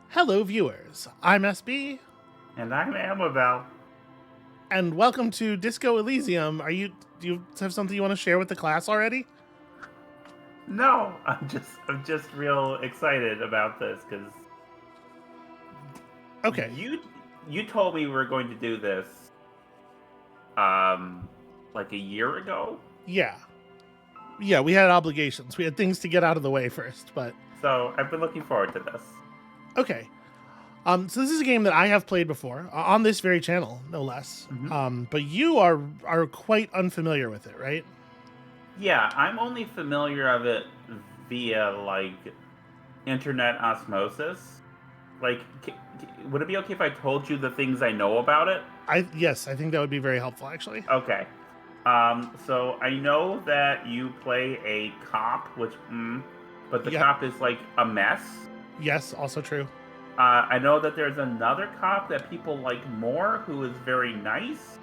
Hello, viewers. I'm SB, And I'm Amabel. and welcome to Disco Elysium. Do you have something you want to share with the class already? No, I'm just real excited about this because Okay. you told me we were going to do this um like a year ago. Yeah. Yeah, we had obligations. We had things to get out of the way first, but So I've been looking forward to this. okay. So this is a game that I have played before on this very channel, no less. hmm But you are quite unfamiliar with it, right? Yeah, I'm only familiar of it via like internet osmosis. Like, would it be okay if I told you the things I know about it? Yes, I think that would be very helpful actually. Okay. So I know that you play a cop, but the Yep. cop is like a mess. Yes, also true. I know that there's another cop that people like more who is very nice.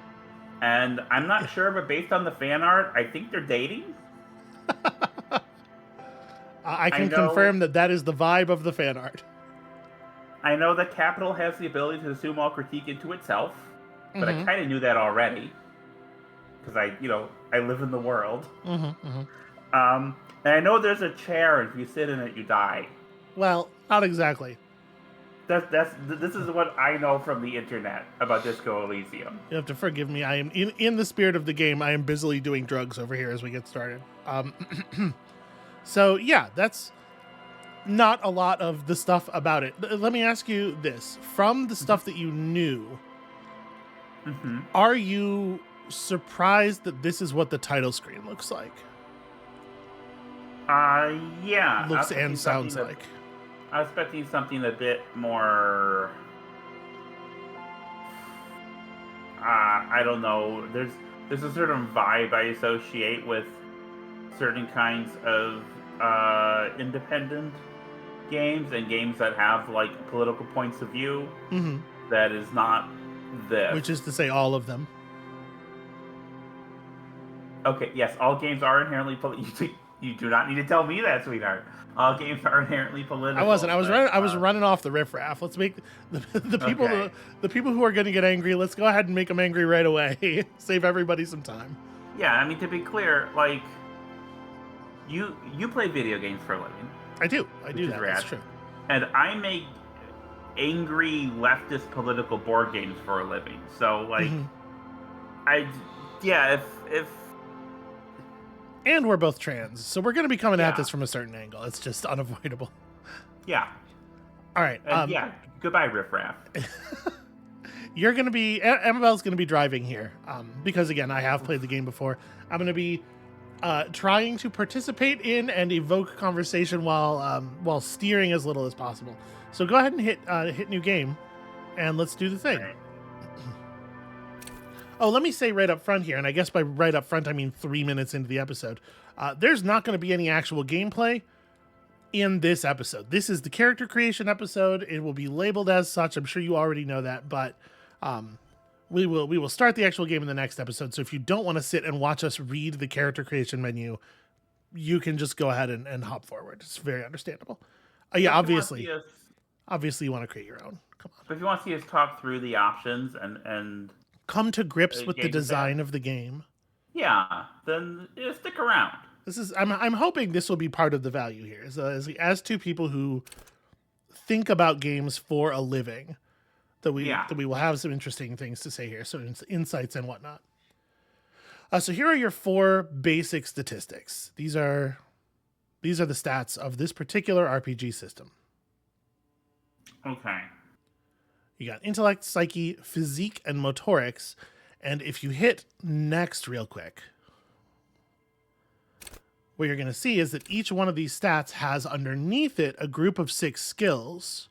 And I'm not sure, but based on the fan art, I think they're dating. I I can know confirm that that is the vibe of the fan art. I know that Capital has the ability to assume all critique into itself, but I Mm-hmm. kind of knew that already because I live in the world. Mm-hmm. Mm-hmm. And I know there's a chair, and if you sit in it, you die. Well, not exactly. This is what I know from the internet about Disco Elysium. You have to forgive me. I am in the spirit of the game. I am busily doing drugs over here as we get started. So yeah, that's not a lot of the stuff about it. Let me ask you this: from the stuff that you knew, Mm-hmm. are you surprised that this is what the title screen looks like? Yeah. Looks and sounds like. I was expecting something a bit more. I don't know. There's a certain vibe I associate with certain kinds of independent games and games that have like political points of view. Mm-hmm. That is not this. Which is to say, all of them. Okay, yes, all games are inherently political. You do not need to tell me that, sweetheart. All games are inherently political. I wasn't. But, I was running off the riffraff. Let's make the people okay. the people who are going to get angry. Let's go ahead and make them angry right away. Save everybody some time. Yeah, I mean to be clear, like you play video games for a living, I do. I which do is that. That's rad, true. and I make angry leftist political board games for a living. So like, Mm-hmm. I yeah, if And we're both trans, so we're going to be coming at yeah this from a certain angle. It's just unavoidable. yeah All right. yeah, goodbye riffraff. You're going to be Amabel's going to be driving here, because again, I have played the game before. I'm going to be trying to participate in and evoke conversation while steering as little as possible. So go ahead and hit new game, and let's do the thing. Right. Oh, let me say right up front here, and I guess by right up front I mean 3 minutes into the episode. There's not going to be any actual gameplay in this episode. This is the character creation episode. It will be labeled as such. I'm sure you already know that, but we will start the actual game in the next episode. So if you don't want to sit and watch us read the character creation menu, you can just go ahead and hop forward. It's very understandable. Yeah, obviously you want to create your own. Come on. But if you want to see us talk through the options and Come to grips with the gauge that, design of the game. yeah, then stick around. This is I'm hoping this will be part of the value here. So as two people who think about games for a living, that we will have some interesting things to say here. So insights and whatnot. So here are your 4 basic statistics. These are the stats of this particular RPG system. Okay. You got intellect, psyche, physique, and motorics. And if you hit next real quick, what you're going to see is that each one of these stats has underneath it a group of 6 skills,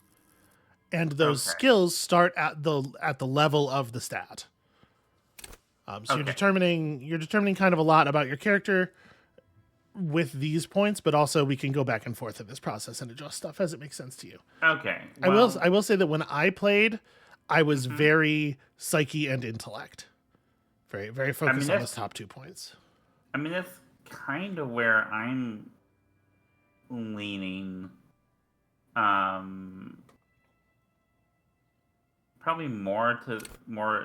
and those skills start at the level of the stat. So you're determining kind of a lot about your character with these points, but also we can go back and forth in this process and adjust stuff as it makes sense to you. Okay. Well, I will say that when I played, I was very psyche and intellect, very very focused on those top 2 points. I mean, that's kind of where I'm leaning. probably more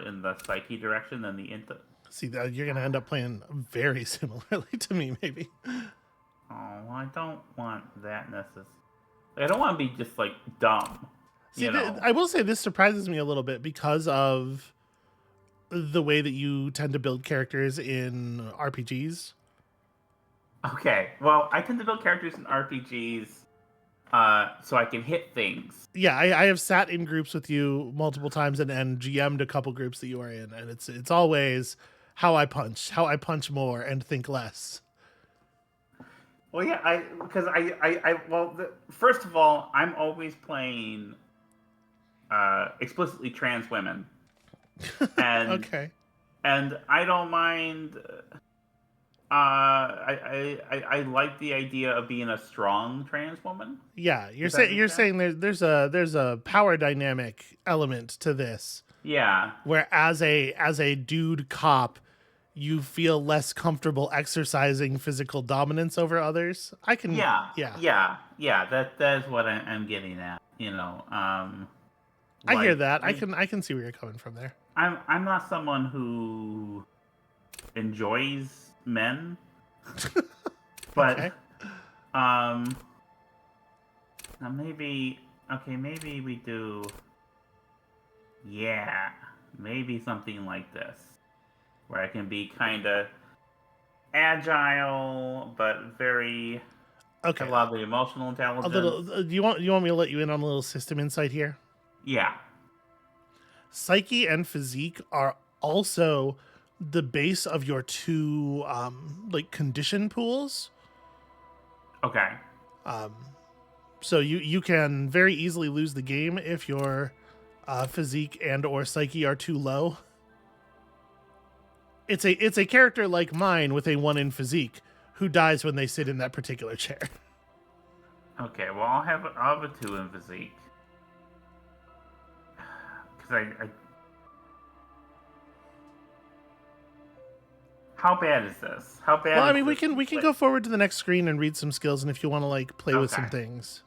in the psyche direction than the into. See, you're gonna end up playing very similarly to me, maybe. Oh, well, I don't want that necessarily. I don't want to be just like dumb. See, I will say this surprises me a little bit because of the way that you tend to build characters in RPGs. Okay, well, I tend to build characters in RPGs so I can hit things. Yeah, I have sat in groups with you multiple times and GM'd a couple groups that you are in, and it's always how I punch more and think less. Well, yeah, first of all, I'm always playing explicitly trans women, and Okay. and I don't mind. I like the idea of being a strong trans woman. Yeah, you're saying there's a power dynamic element to this. Yeah. Where as a dude cop, you feel less comfortable exercising physical dominance over others. I can. Yeah. Yeah. That is what I'm getting at. I hear that. I can see where you're coming from there. I'm not someone who enjoys men, but Okay. now maybe we do. Yeah, maybe something like this, where I can be kind of agile, but very Okay. have a lot of the emotional intelligence. A little. Do you want me to let you in on a little system insight here? Yeah. Psyche and physique are also the base of your two like condition pools. Okay. So you can very easily lose the game if your physique and or psyche are too low. It's a character like mine with a 1 in physique who dies when they sit in that particular chair. Okay, well I'll have a 2 in physique. Because I how bad is this? How bad? Well, I mean, we can go forward to the next screen and read some skills, and if you want to like play with some things,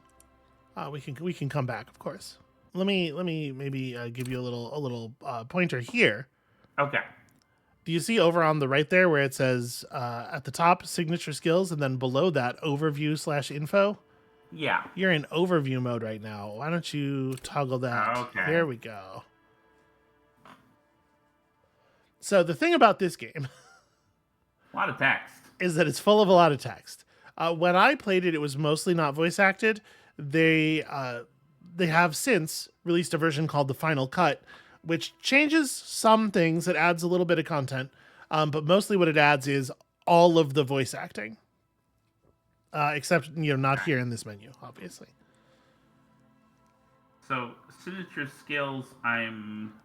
we can come back, of course. Let me maybe give you a little pointer here. Okay. Do you see over on the right there where it says at the top signature skills, and then below that overview/info? Yeah. You're in overview mode right now. Why don't you toggle that? Okay. Here we go. So the thing about this game. A lot of text. Is that it's full of a lot of text. When I played it, it was mostly not voice acted. They have since released a version called the Final Cut, which changes some things. It adds a little bit of content, but mostly what it adds is all of the voice acting, except not here in this menu, obviously. So signature skills,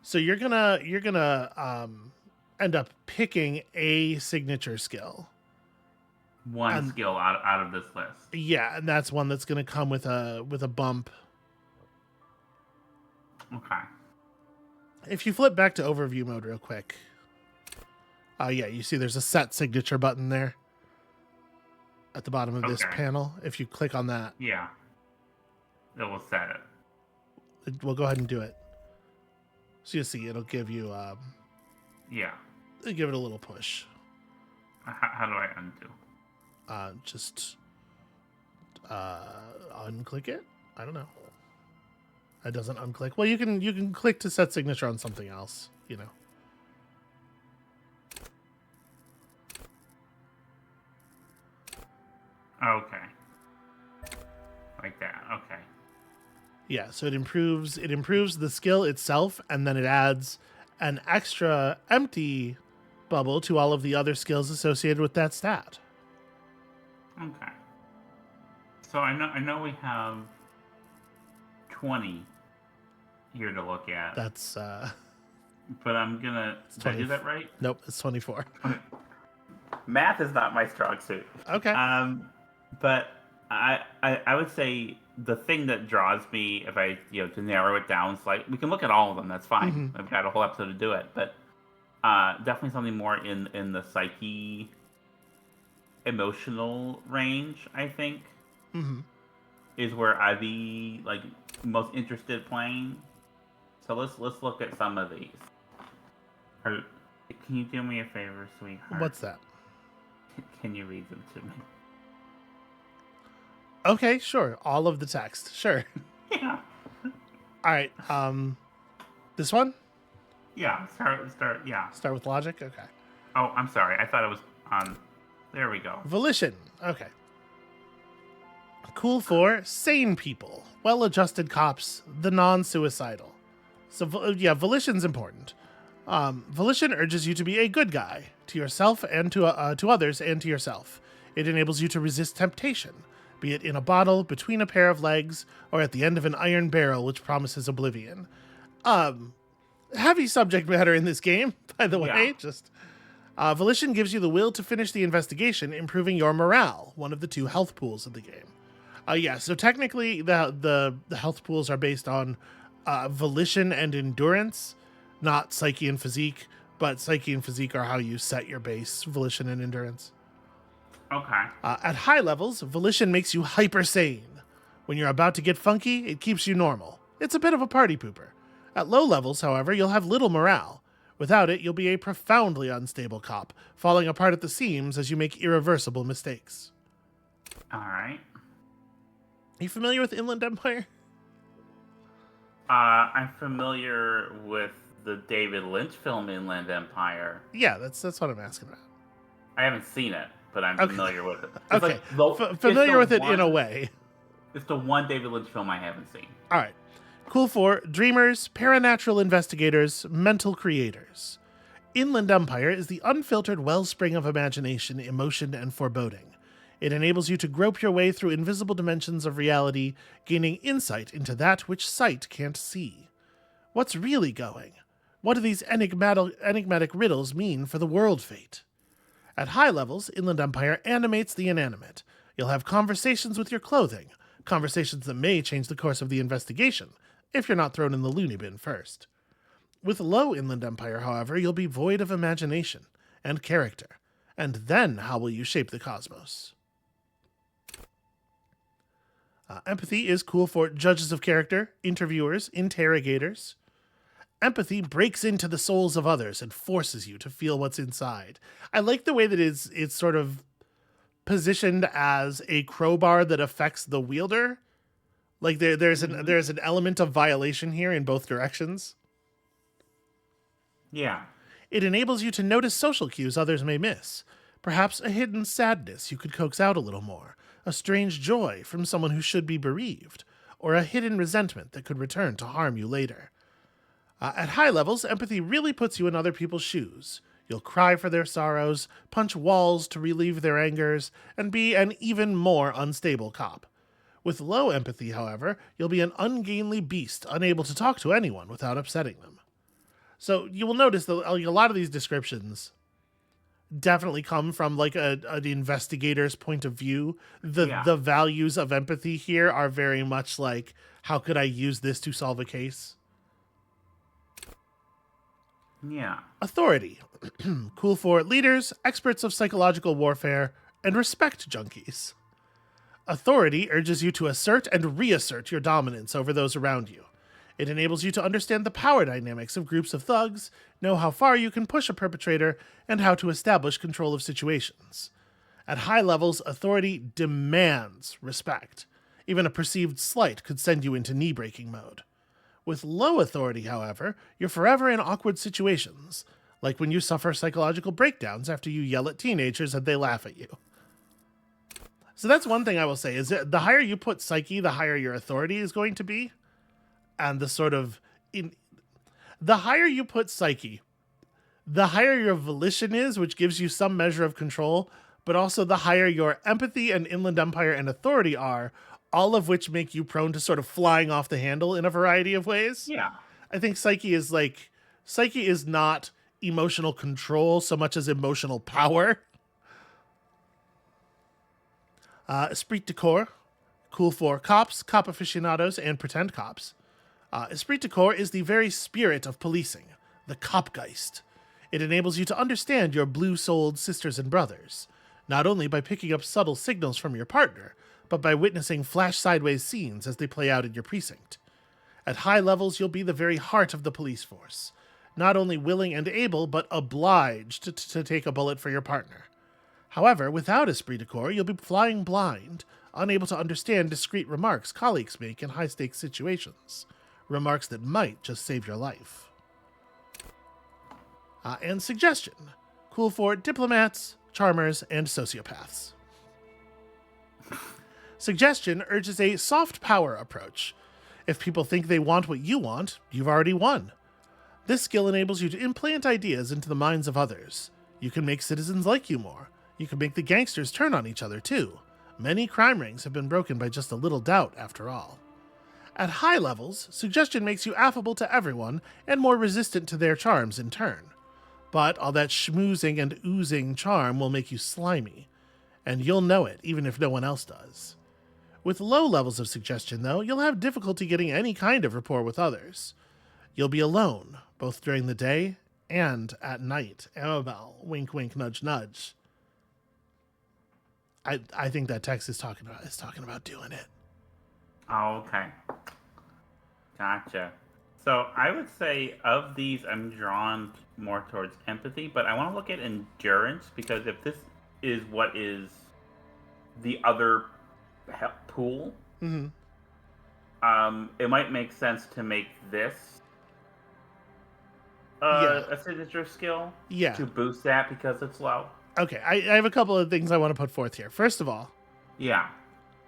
So you're gonna end up picking a signature skill. One skill out of this list. Yeah, and that's one that's going to come with a bump. Okay. If you flip back to overview mode real quick. Yeah, you see there's a set signature button there at the bottom of this panel. If you click on that. Yeah. It will set it. We'll go ahead and do it. So you'll see it'll give you yeah. Give it a little push. How do I undo? Just unclick it. I don't know. It doesn't unclick. Well, you can click to set signature on something else. Okay. Like that. Okay. Yeah. So it improves the skill itself, and then it adds an extra empty bubble to all of the other skills associated with that stat. Okay. So I know we have 20 here to look at. That's but I'm gonna did I do that right? Nope, it's 24. Math is not my strong suit. Okay. But I would say the thing that draws me, if I to narrow it down slightly, we can look at all of them. That's fine. Mm-hmm. I've got a whole episode to do it, but definitely something more in the psyche, emotional range. I think is where I'd be like most interested playing. So let's look at some of these. Can you do me a favor, sweetheart? What's that? Can you read them to me? Okay, sure. All of the text. Sure. Yeah. All right. This one? Yeah. Yeah. Start with logic? Okay. Oh, I'm sorry. I thought it was on. There we go. Volition. Okay. Cool for sane people, well-adjusted cops, the non-suicidal. So, yeah, volition's important. Volition urges you to be a good guy to yourself and to others and to yourself. It enables you to resist temptation, be it in a bottle, between a pair of legs, or at the end of an iron barrel which promises oblivion. Heavy subject matter in this game, by the way. Just volition gives you the will to finish the investigation, improving your morale, one of the 2 health pools of the game. So technically the health pools are based on volition and endurance, not psyche and physique, but psyche and physique are how you set your base volition and endurance. Okay. At high levels, volition makes you hyper sane. When you're about to get funky, it keeps you normal. It's a bit of a party pooper. At low levels, however, you'll have little morale. Without it, you'll be a profoundly unstable cop, falling apart at the seams as you make irreversible mistakes. All right. Are you familiar with Inland Empire? I'm familiar with the David Lynch film Inland Empire. Yeah, that's what I'm asking about. I haven't seen it, but I'm familiar with it. It's Okay, familiar with it in a way. It's the one David Lynch film I haven't seen. All right. Cool for dreamers, paranatural investigators, mental creators. Inland Empire is the unfiltered wellspring of imagination, emotion, and foreboding. It enables you to grope your way through invisible dimensions of reality, gaining insight into that which sight can't see. What's really going? What do these enigmatic riddles mean for the world fate? At high levels, Inland Empire animates the inanimate. You'll have conversations with your clothing, conversations that may change the course of the investigation, if you're not thrown in the loony bin first. With low Inland Empire, however, you'll be void of imagination and character. And then how will you shape the cosmos? Empathy is cool for judges of character, interviewers, interrogators. Empathy breaks into the souls of others and forces you to feel what's inside. I like the way that it's sort of positioned as a crowbar that affects the wielder. Like there's an element of violation here in both directions. Yeah. It enables you to notice social cues others may miss. Perhaps a hidden sadness you could coax out a little more, a strange joy from someone who should be bereaved, or a hidden resentment that could return to harm you later. At high levels, empathy really puts you in other people's shoes. You'll cry for their sorrows, punch walls to relieve their angers, and be an even more unstable cop. With low empathy, however, you'll be an ungainly beast, unable to talk to anyone without upsetting them. So you will notice that a lot of these descriptions definitely come from like an investigator's point of view. The values of empathy here are very much like, how could I use this to solve a case? Yeah. Authority. Cool for leaders, experts of psychological warfare, and respect junkies. Authority urges you to assert and reassert your dominance over those around you. It enables you to understand the power dynamics of groups of thugs, know how far you can push a perpetrator, and how to establish control of situations. At high levels, authority demands respect. Even a perceived slight could send you into knee-breaking mode. With low authority, however, you're forever in awkward situations, like when you suffer psychological breakdowns after you yell at teenagers and they laugh at you. So that's one thing I will say, is that the higher you put psyche, the higher your authority is going to be. And the higher you put psyche, the higher your volition is, which gives you some measure of control, but also the higher your empathy and Inland Empire and authority are, all of which make you prone to sort of flying off the handle in a variety of ways. Yeah. I think psyche is not emotional control so much as emotional power. Esprit de corps, cool for cops, cop aficionados, and pretend cops. Esprit de corps is the very spirit of policing, the copgeist. It enables you to understand your blue-souled sisters and brothers, not only by picking up subtle signals from your partner, but by witnessing flash-sideways scenes as they play out in your precinct. At high levels, you'll be the very heart of the police force, not only willing and able, but obliged to take a bullet for your partner. However, without esprit de corps, you'll be flying blind, unable to understand discreet remarks colleagues make in high-stakes situations, remarks that might just save your life. And suggestion. Cool for diplomats, charmers, and sociopaths. Suggestion urges a soft power approach. If people think they want what you want, you've already won. This skill enables you to implant ideas into the minds of others. You can make citizens like you more. You can make the gangsters turn on each other, too. Many crime rings have been broken by just a little doubt, after all. At high levels, suggestion makes you affable to everyone and more resistant to their charms in turn. But all that schmoozing and oozing charm will make you slimy, and you'll know it even if no one else does. With low levels of suggestion, though, you'll have difficulty getting any kind of rapport with others. You'll be alone, both during the day and at night. Amabel, wink, wink, nudge, nudge. I think that text is talking about doing it. Oh, okay. Gotcha. So I would say of these, I'm drawn more towards empathy, but I want to look at endurance, because if this is what is the other pool, Mm-hmm. It might make sense to make this Yeah. a signature skill Yeah. to boost that because it's low. Okay, I have a couple of things I want to put forth here. First of all, Yeah.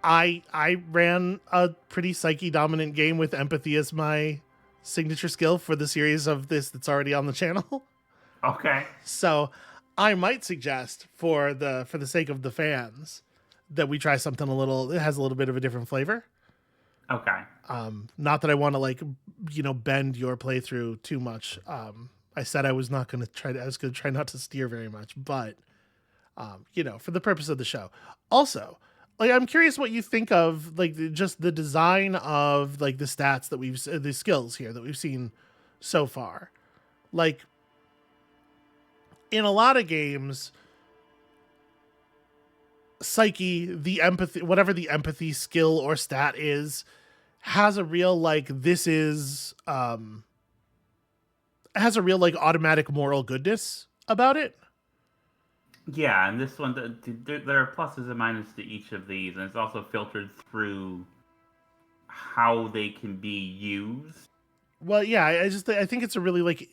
I ran a pretty psyche-dominant game with empathy as my signature skill for the series of this that's already on the channel. Okay. So I might suggest for the sake of the fans that we try something that has a little bit of a different flavor. Okay. Not that I want to bend your playthrough too much. I said I was not going to try. I was going to try not to steer very much, but for the purpose of the show. Also, I'm curious what you think of just the design of the stats that the skills here that we've seen so far. Like in a lot of games, psyche, the empathy, whatever the empathy skill or stat is, has a real automatic moral goodness about it. Yeah, and this one, there are pluses and minuses to each of these, and it's also filtered through how they can be used. Well, yeah, I think it's a really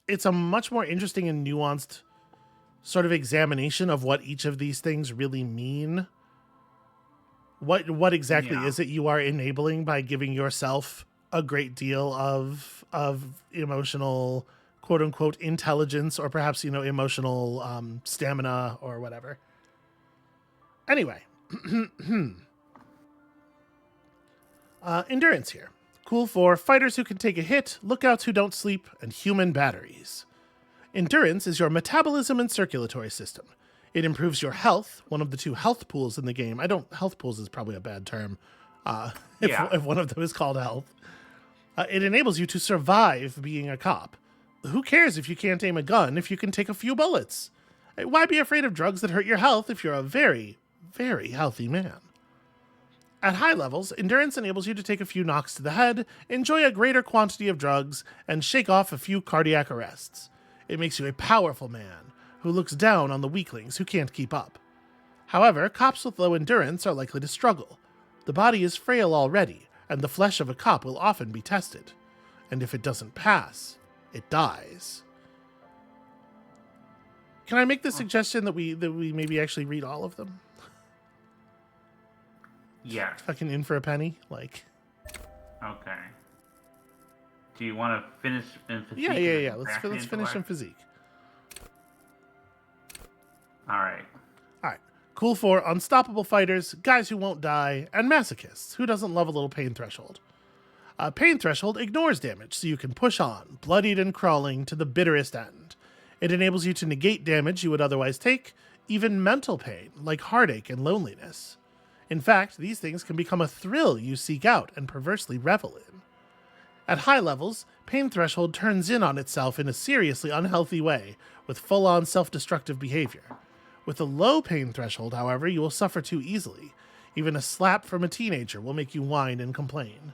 it's a much more interesting and nuanced sort of examination of what each of these things really mean. What exactly is it you are enabling by giving yourself a great deal of emotional, quote unquote, intelligence, or perhaps emotional stamina or whatever. Anyway, endurance here. Cool for fighters who can take a hit, lookouts who don't sleep, and human batteries. Endurance is your metabolism and circulatory system. It improves your health, one of the two health pools in the game. Health pools is probably a bad term if one of them is called health. It enables you to survive being a cop. Who cares if you can't aim a gun if you can take a few bullets? Why be afraid of drugs that hurt your health if you're a very, very healthy man? At high levels, endurance enables you to take a few knocks to the head, enjoy a greater quantity of drugs, and shake off a few cardiac arrests. It makes you a powerful man who looks down on the weaklings who can't keep up. However, cops with low endurance are likely to struggle. The body is frail already, and the flesh of a cop will often be tested. And if it doesn't pass, it dies. Can I make the suggestion that we maybe actually read all of them? Yeah. Fucking in for a penny? Okay. Do you want to finish in physique? Yeah. Let's finish in physique. All right. Cool for unstoppable fighters, guys who won't die, and masochists. Who doesn't love a little pain threshold? Pain threshold ignores damage, so you can push on, bloodied and crawling, to the bitterest end. It enables you to negate damage you would otherwise take, even mental pain, like heartache and loneliness. In fact, these things can become a thrill you seek out and perversely revel in. At high levels, pain threshold turns in on itself in a seriously unhealthy way, with full-on self-destructive behavior. With a low pain threshold, however, you will suffer too easily. Even a slap from a teenager will make you whine and complain.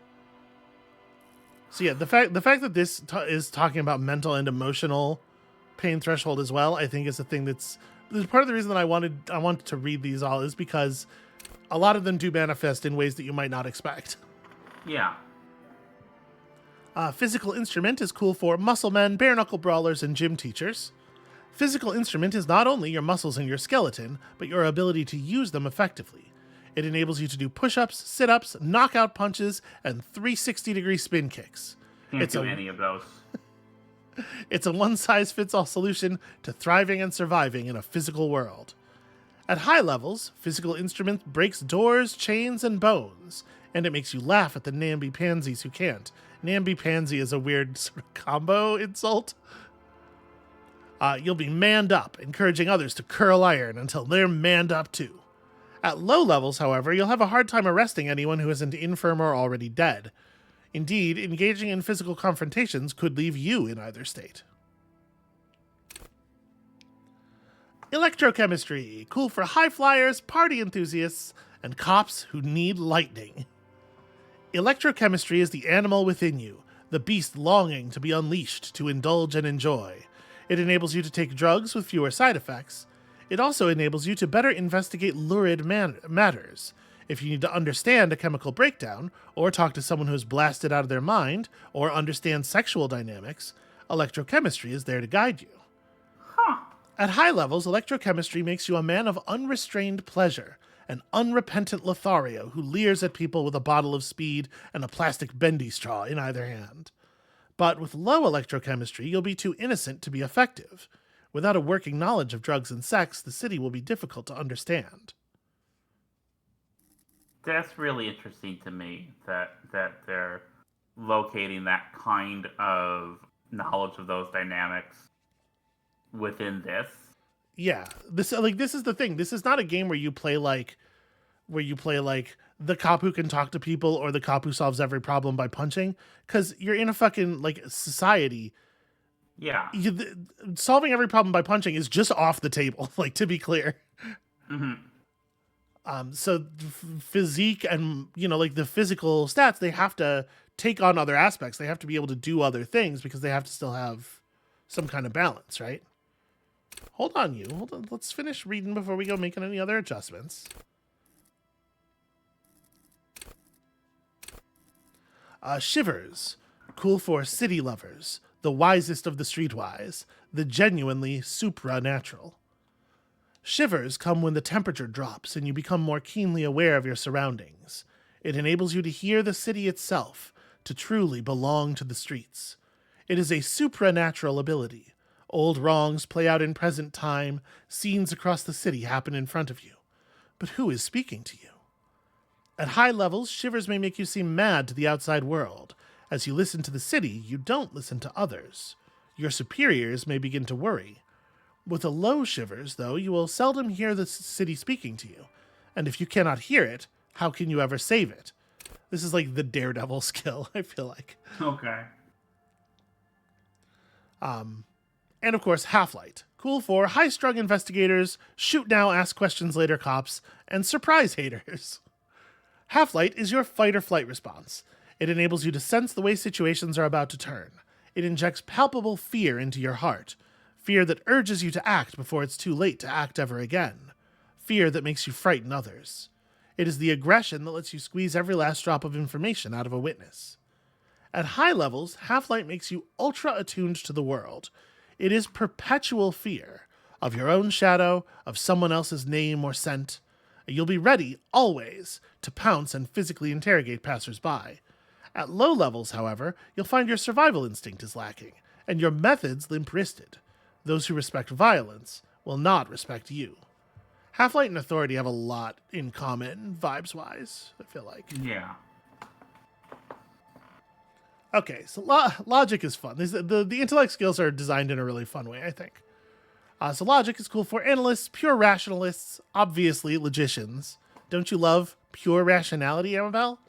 So yeah, the fact that this is talking about mental and emotional pain threshold as well, I think is a thing that's part of the reason that I wanted to read these all is because a lot of them do manifest in ways that you might not expect. Yeah. Physical instrument is cool for muscle men, bare knuckle brawlers, and gym teachers. Physical instrument is not only your muscles and your skeleton, but your ability to use them effectively. It enables you to do push-ups, sit-ups, knockout punches, and 360-degree spin kicks. Can't do any of those. It's a one-size-fits-all solution to thriving and surviving in a physical world. At high levels, physical instrument breaks doors, chains, and bones, and it makes you laugh at the namby-pansies who can't. Namby-pansy is a weird sort of combo insult. You'll be manned up, encouraging others to curl iron until they're manned up too. At low levels, however, you'll have a hard time arresting anyone who isn't infirm or already dead. Indeed, engaging in physical confrontations could leave you in either state. Electrochemistry, cool for high flyers, party enthusiasts, and cops who need lightning. Electrochemistry is the animal within you, the beast longing to be unleashed to indulge and enjoy. It enables you to take drugs with fewer side effects. It also enables you to better investigate lurid matters. If you need to understand a chemical breakdown, or talk to someone who's blasted out of their mind, or understand sexual dynamics, electrochemistry is there to guide you. At high levels, electrochemistry makes you a man of unrestrained pleasure, an unrepentant Lothario who leers at people with a bottle of speed and a plastic bendy straw in either hand. But with low electrochemistry, you'll be too innocent to be effective. Without a working knowledge of drugs and sex, the city will be difficult to understand. That's really interesting to me that they're locating that kind of knowledge of those dynamics within this. Yeah, this is the thing. This is not a game where you play like the cop who can talk to people or the cop who solves every problem by punching, because you're in a fucking like society. Yeah. Solving every problem by punching is just off the table, like, to be clear. Mm-hmm. So physique and, like the physical stats, they have to take on other aspects. They have to be able to do other things because they have to still have some kind of balance, right? Hold on. Let's finish reading before we go making any other adjustments. Shivers, cool for city lovers, the wisest of the streetwise, the genuinely supranatural. Shivers come when the temperature drops and you become more keenly aware of your surroundings. It enables you to hear the city itself, to truly belong to the streets. It is a supranatural ability. Old wrongs play out in present time, scenes across the city happen in front of you. But who is speaking to you? At high levels, Shivers may make you seem mad to the outside world. As you listen to the city, you don't listen to others. Your superiors may begin to worry. With a low Shivers, though, you will seldom hear the city speaking to you. And if you cannot hear it, how can you ever save it? This is like the Daredevil skill, I feel like. Okay. And of course, Half-Light. Cool for high-strung investigators, shoot now, ask questions later cops, and surprise haters. Half-Light is your fight-or-flight response. It enables you to sense the way situations are about to turn. It injects palpable fear into your heart. Fear that urges you to act before it's too late to act ever again. Fear that makes you frighten others. It is the aggression that lets you squeeze every last drop of information out of a witness. At high levels, Half-Light makes you ultra-attuned to the world. It is perpetual fear of your own shadow, of someone else's name or scent. You'll be ready, always, to pounce and physically interrogate passers-by. At low levels, however, you'll find your survival instinct is lacking, and your methods limp-wristed. Those who respect violence will not respect you. Half-Light and Authority have a lot in common, vibes-wise, I feel like. Yeah. Okay, so logic is fun. The intellect skills are designed in a really fun way, I think. So logic is cool for analysts, pure rationalists, obviously logicians. Don't you love pure rationality, Amabel?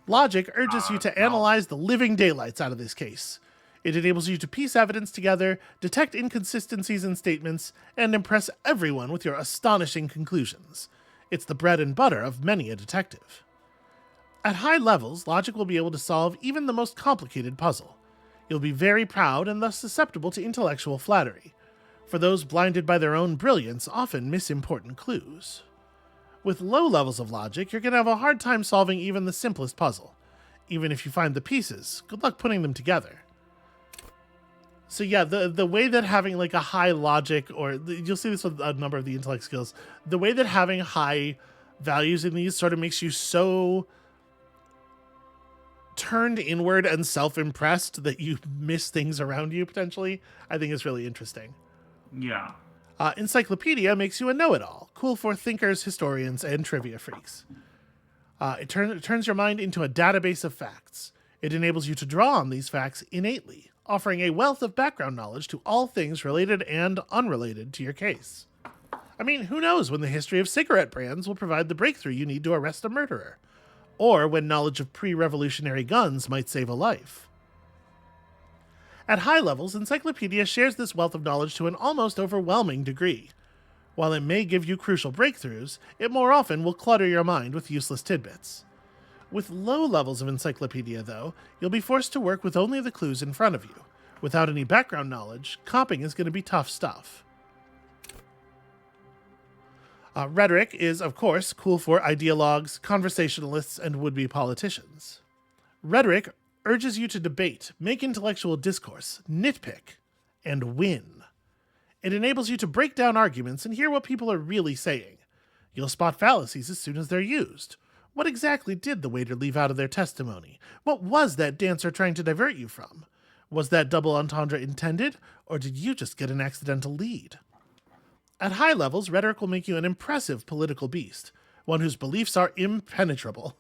Logic urges you to analyze the living daylights out of this case. It enables you to piece evidence together, detect inconsistencies in statements, and impress everyone with your astonishing conclusions. It's the bread and butter of many a detective. At high levels, logic will be able to solve even the most complicated puzzle. You'll be very proud and thus susceptible to intellectual flattery, for those blinded by their own brilliance often miss important clues. With low levels of logic, you're going to have a hard time solving even the simplest puzzle. Even if you find the pieces, good luck putting them together. So yeah, the way that having like a high logic, or you'll see this with a number of the intellect skills, the way that having high values in these sort of makes you so turned inward and self-impressed that you miss things around you potentially, I think is really interesting. Yeah. Encyclopedia makes you a know-it-all, cool for thinkers, historians, and trivia freaks. It turns your mind into a database of facts. It enables you to draw on these facts innately, offering a wealth of background knowledge to all things related and unrelated to your case. I mean, who knows when the history of cigarette brands will provide the breakthrough you need to arrest a murderer, or when knowledge of pre-revolutionary guns might save a life. At high levels, Encyclopedia shares this wealth of knowledge to an almost overwhelming degree. While it may give you crucial breakthroughs, it more often will clutter your mind with useless tidbits. With low levels of Encyclopedia, though, you'll be forced to work with only the clues in front of you. Without any background knowledge, comping is going to be tough stuff. Rhetoric is, of course, cool for ideologues, conversationalists, and would-be politicians. Rhetoric urges you to debate, make intellectual discourse, nitpick, and win. It enables you to break down arguments and hear what people are really saying. You'll spot fallacies as soon as they're used. What exactly did the waiter leave out of their testimony? What was that dancer trying to divert you from? Was that double entendre intended, or did you just get an accidental lead? At high levels, rhetoric will make you an impressive political beast, one whose beliefs are impenetrable.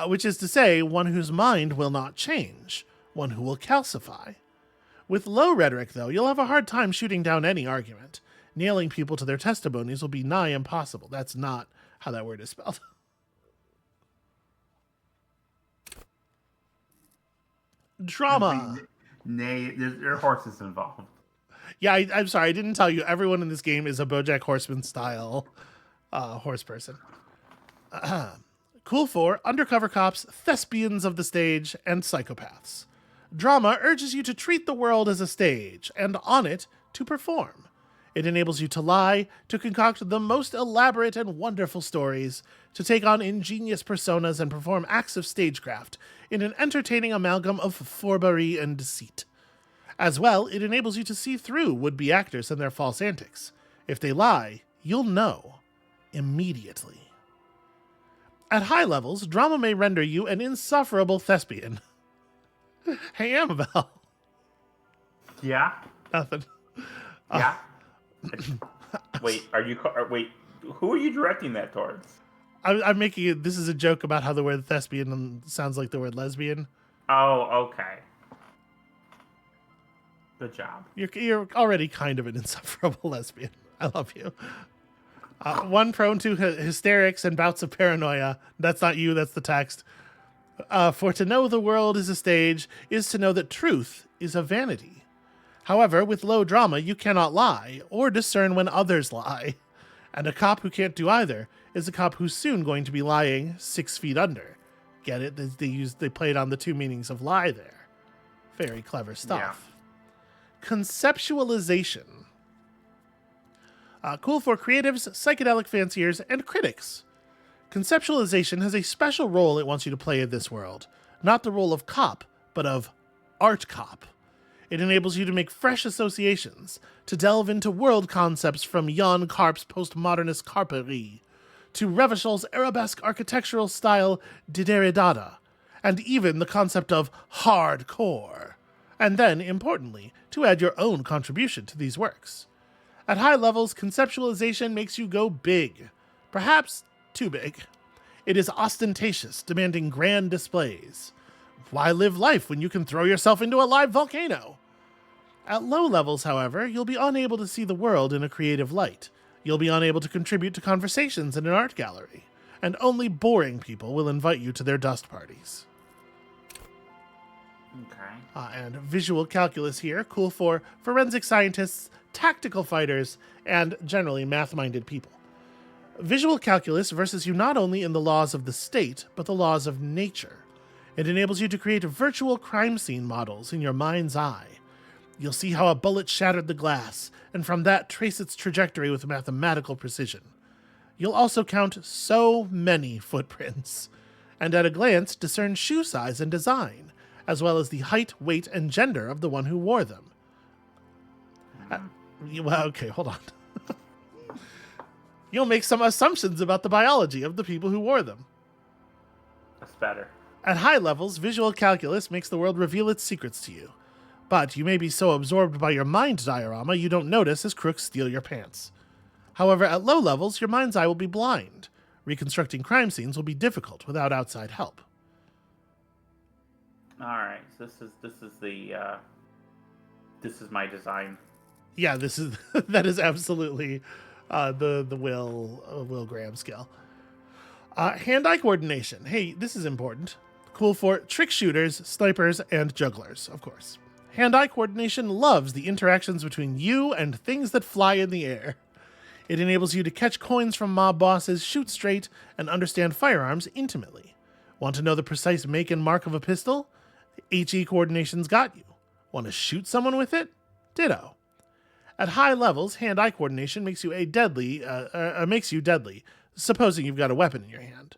Which is to say, one whose mind will not change, one who will calcify. With low rhetoric, though, you'll have a hard time shooting down any argument. Nailing people to their testimonies will be nigh impossible. That's not how that word is spelled. Drama. Nay, there are horses involved. Yeah, I'm sorry, I didn't tell you. Everyone in this game is a BoJack Horseman-style horse person. Cool for undercover cops, thespians of the stage, and psychopaths. Drama urges you to treat the world as a stage, and on it, to perform. It enables you to lie, to concoct the most elaborate and wonderful stories, to take on ingenious personas and perform acts of stagecraft in an entertaining amalgam of fourberie and deceit. As well, it enables you to see through would-be actors and their false antics. If they lie, you'll know immediately. At high levels, drama may render you an insufferable thespian. Hey, Amabel. Yeah? Nothing. Yeah? Wait, wait, who are you directing that towards? I'm making it, this is a joke about how the word thespian sounds like the word lesbian. Oh, okay. Good job. You're already kind of an insufferable lesbian. I love you. One prone to hysterics and bouts of paranoia. That's not you, that's the text. For to know the world is a stage is to know that truth is a vanity. However, with low drama, you cannot lie or discern when others lie. And a cop who can't do either is a cop who's soon going to be lying 6 feet under. Get it? They played on the two meanings of lie there. Very clever stuff. Yeah. Conceptualization. Cool for creatives, psychedelic fanciers, and critics. Conceptualization has a special role it wants you to play in this world. Not the role of cop, but of art cop. It enables you to make fresh associations, to delve into world concepts from Jan Karp's postmodernist carperie, to Revachol's arabesque architectural style Desiderata, and even the concept of hardcore. And then, importantly, to add your own contribution to these works. At high levels, conceptualization makes you go big. Perhaps too big. It is ostentatious, demanding grand displays. Why live life when you can throw yourself into a live volcano? At low levels, however, you'll be unable to see the world in a creative light. You'll be unable to contribute to conversations in an art gallery. And only boring people will invite you to their dust parties. Okay. And visual calculus here, cool for forensic scientists, tactical fighters, and generally math-minded people. Visual calculus versus you not only in the laws of the state, but the laws of nature. It enables you to create virtual crime scene models in your mind's eye. You'll see how a bullet shattered the glass, and from that trace its trajectory with mathematical precision. You'll also count so many footprints, and at a glance discern shoe size and design, as well as the height, weight, and gender of the one who wore them. Well, okay, hold on. You'll make some assumptions about the biology of the people who wore them. That's better. At high levels, visual calculus makes the world reveal its secrets to you. But you may be so absorbed by your mind diorama you don't notice as crooks steal your pants. However, at low levels, your mind's eye will be blind. Reconstructing crime scenes will be difficult without outside help. All right, so this is my design. Yeah, that is absolutely the Will Graham skill. Hand-eye coordination. Hey, this is important. Cool for trick shooters, snipers, and jugglers, of course. Hand-eye coordination loves the interactions between you and things that fly in the air. It enables you to catch coins from mob bosses, shoot straight, and understand firearms intimately. Want to know the precise make and mark of a pistol? HE coordination's got you. Want to shoot someone with it? Ditto. At high levels, hand-eye coordination makes you deadly, supposing you've got a weapon in your hand.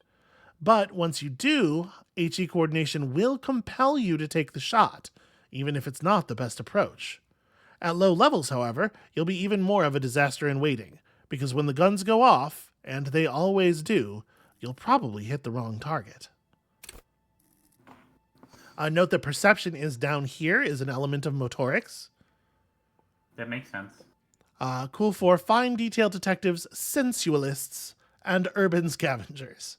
But once you do, HE coordination will compel you to take the shot, even if it's not the best approach. At low levels, however, you'll be even more of a disaster in waiting, because when the guns go off, and they always do, you'll probably hit the wrong target. Note that perception is down here is an element of motorics. That makes sense. Cool for fine detail detectives, sensualists, and urban scavengers.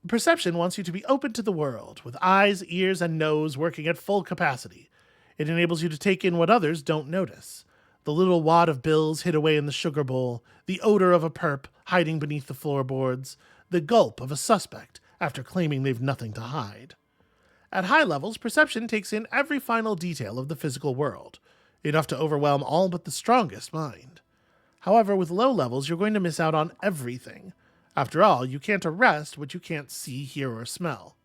Perception wants you to be open to the world, with eyes, ears, and nose working at full capacity. It enables you to take in what others don't notice. The little wad of bills hid away in the sugar bowl, the odor of a perp hiding beneath the floorboards, the gulp of a suspect after claiming they've nothing to hide. At high levels, perception takes in every final detail of the physical world, enough to overwhelm all but the strongest mind. However, with low levels, you're going to miss out on everything. After all, you can't arrest what you can't see, hear, or smell.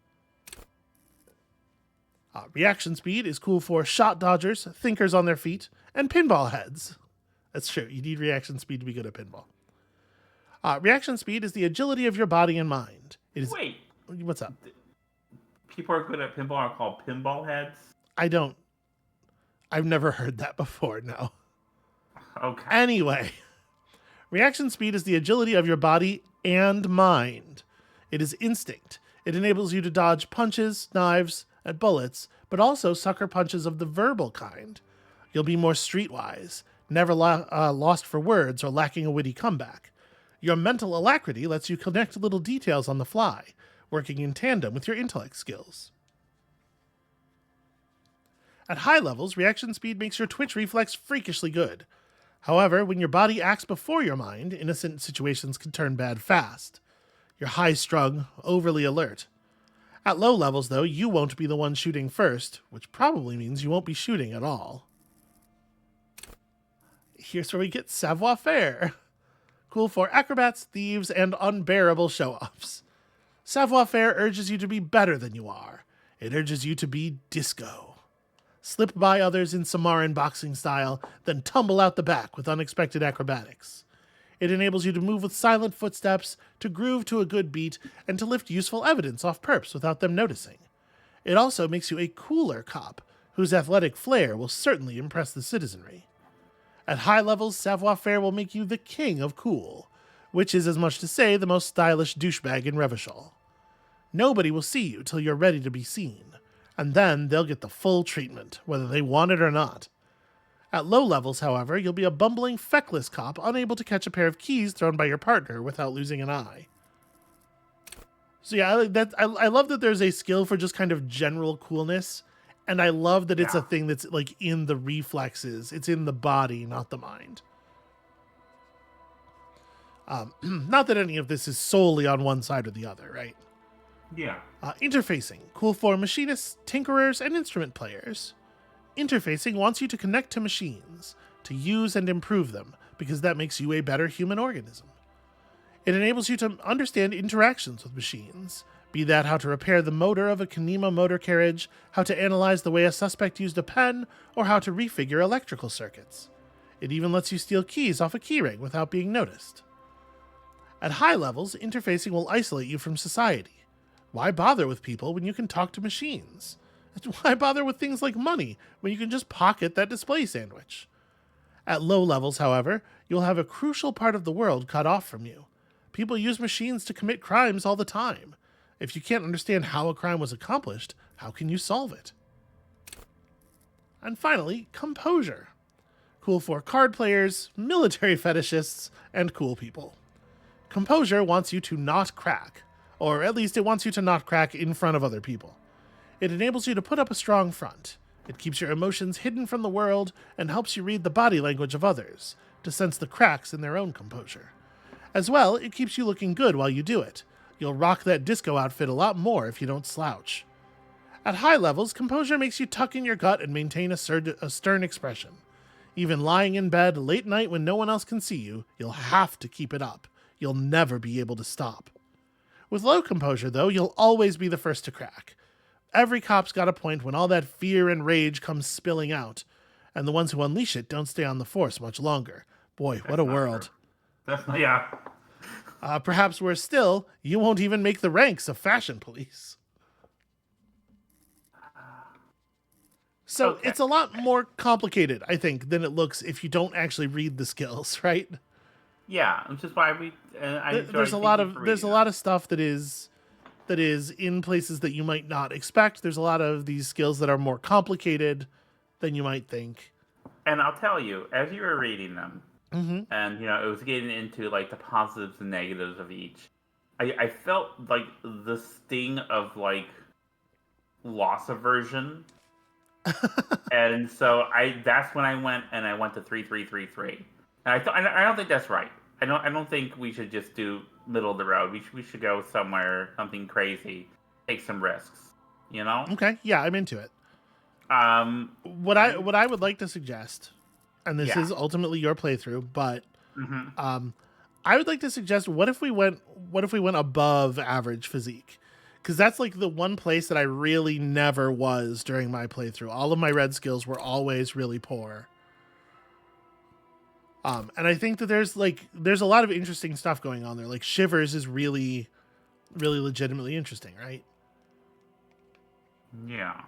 Reaction speed is cool for shot dodgers, thinkers on their feet, and pinball heads. That's true, you need reaction speed to be good at pinball. Reaction speed is the agility of your body and mind. Wait. What's up? People are good at pinball are called pinball heads? I've never heard that before, no. Okay. Anyway, reaction speed is the agility of your body and mind. It is instinct. It enables you to dodge punches, knives, and bullets, but also sucker punches of the verbal kind. You'll be more streetwise, never lost for words or lacking a witty comeback. Your mental alacrity lets you connect little details on the fly, working in tandem with your intellect skills. At high levels, reaction speed makes your twitch reflex freakishly good. However, when your body acts before your mind, innocent situations can turn bad fast. You're high-strung, overly alert. At low levels, though, you won't be the one shooting first, which probably means you won't be shooting at all. Here's where we get savoir-faire. Cool for acrobats, thieves, and unbearable show-offs. Savoir-faire urges you to be better than you are. It urges you to be disco. Slip by others in Samoan boxing style, then tumble out the back with unexpected acrobatics. It enables you to move with silent footsteps, to groove to a good beat, and to lift useful evidence off perps without them noticing. It also makes you a cooler cop, whose athletic flair will certainly impress the citizenry. At high levels, savoir-faire will make you the king of cool, which is as much to say the most stylish douchebag in Revachol. Nobody will see you till you're ready to be seen, and then they'll get the full treatment, whether they want it or not. At low levels, however, you'll be a bumbling, feckless cop unable to catch a pair of keys thrown by your partner without losing an eye. So yeah, I love that there's a skill for just kind of general coolness, and I love that it's a thing that's like in the reflexes. It's in the body, not the mind. Not that any of this is solely on one side or the other, right? Yeah. Interfacing, cool for machinists, tinkerers, and instrument players. Interfacing wants you to connect to machines, to use and improve them, because that makes you a better human organism. It enables you to understand interactions with machines, be that how to repair the motor of a Kanema motor carriage, how to analyze the way a suspect used a pen, or how to refigure electrical circuits. It even lets you steal keys off a keyring without being noticed. At high levels, interfacing will isolate you from society. Why bother with people when you can talk to machines? Why bother with things like money when you can just pocket that display sandwich? At low levels, however, you'll have a crucial part of the world cut off from you. People use machines to commit crimes all the time. If you can't understand how a crime was accomplished, how can you solve it? And finally, composure. Cool for card players, military fetishists, and cool people. Composure wants you to not crack, or at least it wants you to not crack in front of other people. It enables you to put up a strong front. It keeps your emotions hidden from the world and helps you read the body language of others, to sense the cracks in their own composure. As well, it keeps you looking good while you do it. You'll rock that disco outfit a lot more if you don't slouch. At high levels, composure makes you tuck in your gut and maintain a stern expression. Even lying in bed late night when no one else can see you, you'll have to keep it up. You'll never be able to stop. With low composure, though, you'll always be the first to crack. Every cop's got a point when all that fear and rage comes spilling out, and the ones who unleash it don't stay on the force much longer. Boy, what a world. Yeah. Perhaps worse still, you won't even make the ranks of fashion police. So Okay. It's a lot more complicated, I think, than it looks if you don't actually read the skills, right? Yeah, which is why There's a lot of stuff that is in places that you might not expect. There's a lot of these skills that are more complicated than you might think. And I'll tell you, as you were reading them, and it was getting into like the positives and negatives of each. I felt like the sting of like loss aversion, and so that's when I went to 3-3-3-3. And I don't think that's right. I don't think we should just do middle of the road. We should go somewhere, something crazy, take some risks. Okay, yeah, I'm into it. What I would like to suggest, and this is ultimately your playthrough, but I would like to suggest what if we went above average physique? Because that's like the one place that I really never was during my playthrough. All of my red skills were always really poor. And I think that there's a lot of interesting stuff going on there. Like Shivers is really, really legitimately interesting, right? Yeah.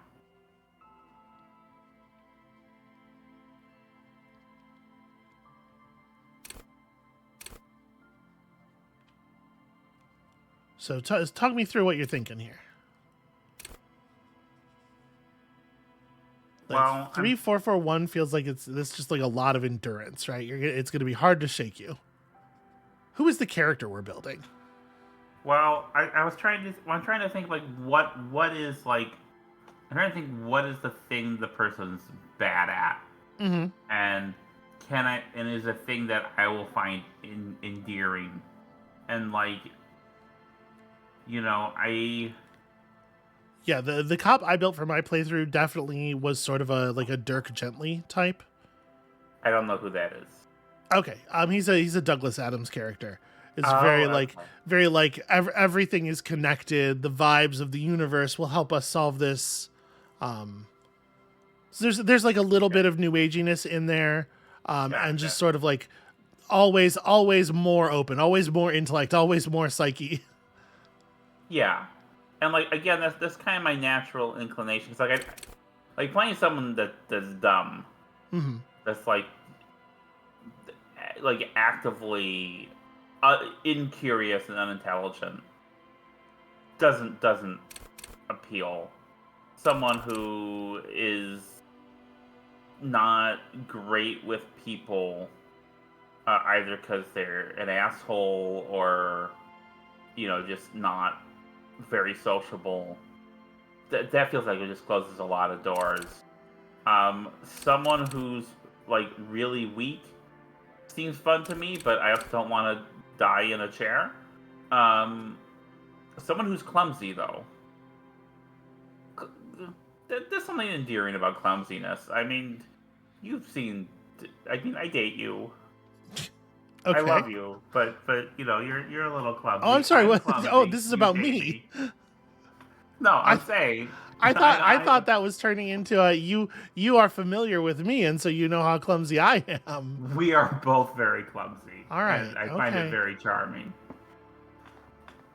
So talk me through what you're thinking here. Like Well, 3-4-4-1 feels like it's just like a lot of endurance, right? It's going to be hard to shake you. Who is the character we're building? Well, I'm trying to think like what is like. I'm trying to think what is the thing the person's bad at, and is a thing that I will find endearing, and like, Yeah, the cop I built for my playthrough definitely was sort of a Dirk Gently type. I don't know who that is. Okay, he's a Douglas Adams character. It's everything is connected. The vibes of the universe will help us solve this. So there's like a little bit of new aginess in there, and just sort of like always more open, always more intellect, always more psyche. Yeah, and like again, that's kind of my natural inclination. It's like like playing someone that's dumb, that's like actively incurious and unintelligent doesn't appeal. Someone who is not great with people, either because they're an asshole or just not very sociable. That feels like it just closes a lot of doors. Someone who's like really weak seems fun to me, but I also don't want to die in a chair. Someone who's clumsy though. There's something endearing about clumsiness. I mean, you've seen. I mean, I date you. I Okay. love you, but you're a little clumsy. Oh, I'm sorry. I'm What? clumsy. Oh, this is You about hate me. me. No, I I'm saying. I I, thought that was turning into you are familiar with me, and so you know how clumsy I am. we are both very clumsy, All right. and I find it Okay. very charming.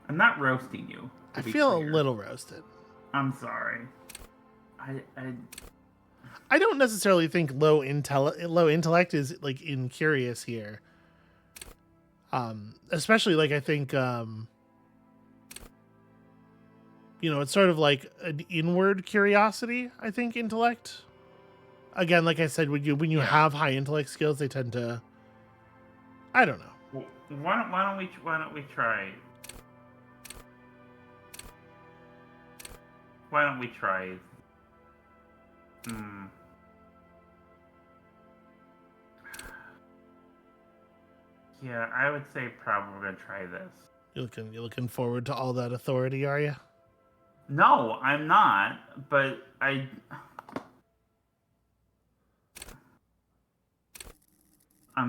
I'm not roasting you, I to be feel a clear. little roasted. I'm sorry. I I don't necessarily think low intellect is like incurious here. Especially like I think it's sort of like an inward curiosity, I think intellect. Again, like I said, when you have high intellect skills, they tend to I don't know. why don't we try? Why don't we try? Hmm. Yeah, I would say probably we're gonna try this. You're looking forward to all that authority, are you? No, I'm not. But I'm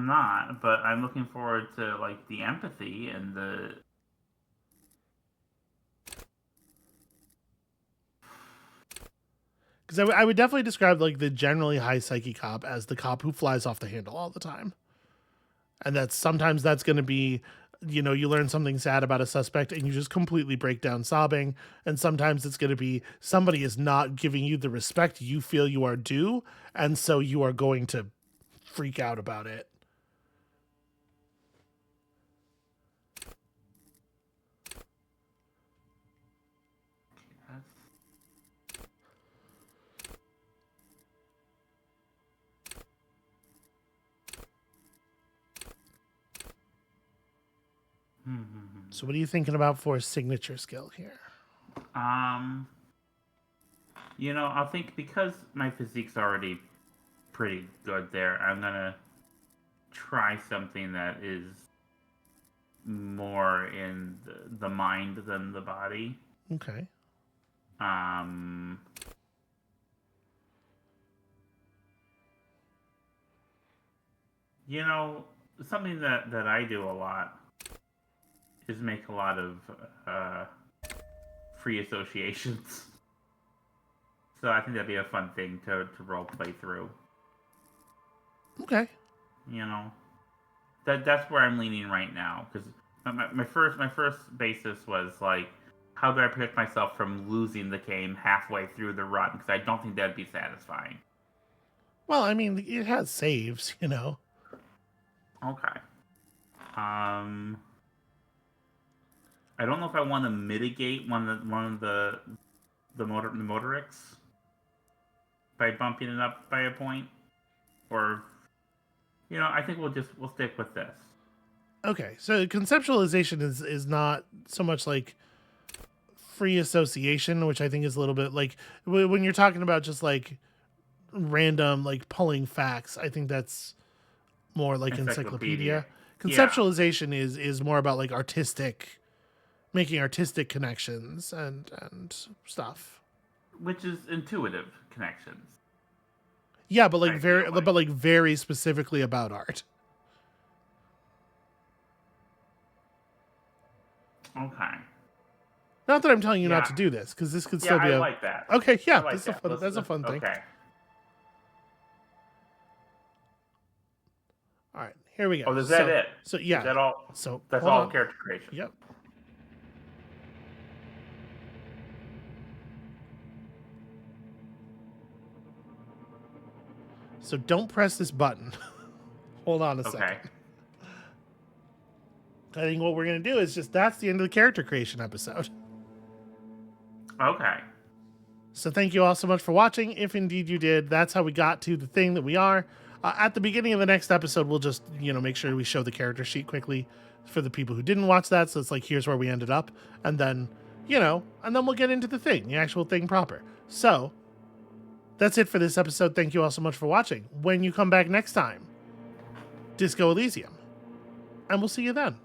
not. But I'm looking forward to like the empathy and the. Because I would definitely describe like the generally high psyche cop as the cop who flies off the handle all the time, and sometimes that's going to be, you learn something sad about a suspect and you just completely break down sobbing, and sometimes it's going to be somebody is not giving you the respect you feel you are due, and so you are going to freak out about it. So what are you thinking about for a signature skill here? I think because my physique's already pretty good there, I'm gonna try something that is more in the mind than the body. Okay. Um, something that I do a lot is make a lot of free associations. So I think that'd be a fun thing to role play through. Okay. That's where I'm leaning right now, because my first basis was like, how do I protect myself from losing the game halfway through the run? Because I don't think that'd be satisfying. Well, I mean, it has saves, Okay. I don't know if I want to mitigate one of the motorics by bumping it up by a point, or I think we'll stick with this. Okay, so conceptualization is not so much like free association, which I think is a little bit like when you're talking about just like random like pulling facts. I think that's more like encyclopedia. Conceptualization is more about like making artistic connections and stuff. Which is intuitive connections. Yeah, but like very specifically about art. Okay. Not that I'm telling you not to do this, because this could still be I like that. Okay, yeah, like that's a fun thing. Okay. All right, here we go. Oh, is that it? So yeah. Is that all? So that's all character creation. Yep. So don't press this button. Hold on a second. I think what we're going to do is that's the end of the character creation episode. Okay. So thank you all so much for watching. If indeed you did, that's how we got to the thing that we are. At the beginning of the next episode, we'll just, make sure we show the character sheet quickly for the people who didn't watch that. So it's like, here's where we ended up. And then, and then we'll get into the actual thing proper. So that's it for this episode. Thank you all so much for watching. When you come back next time, Disco Elysium. And we'll see you then.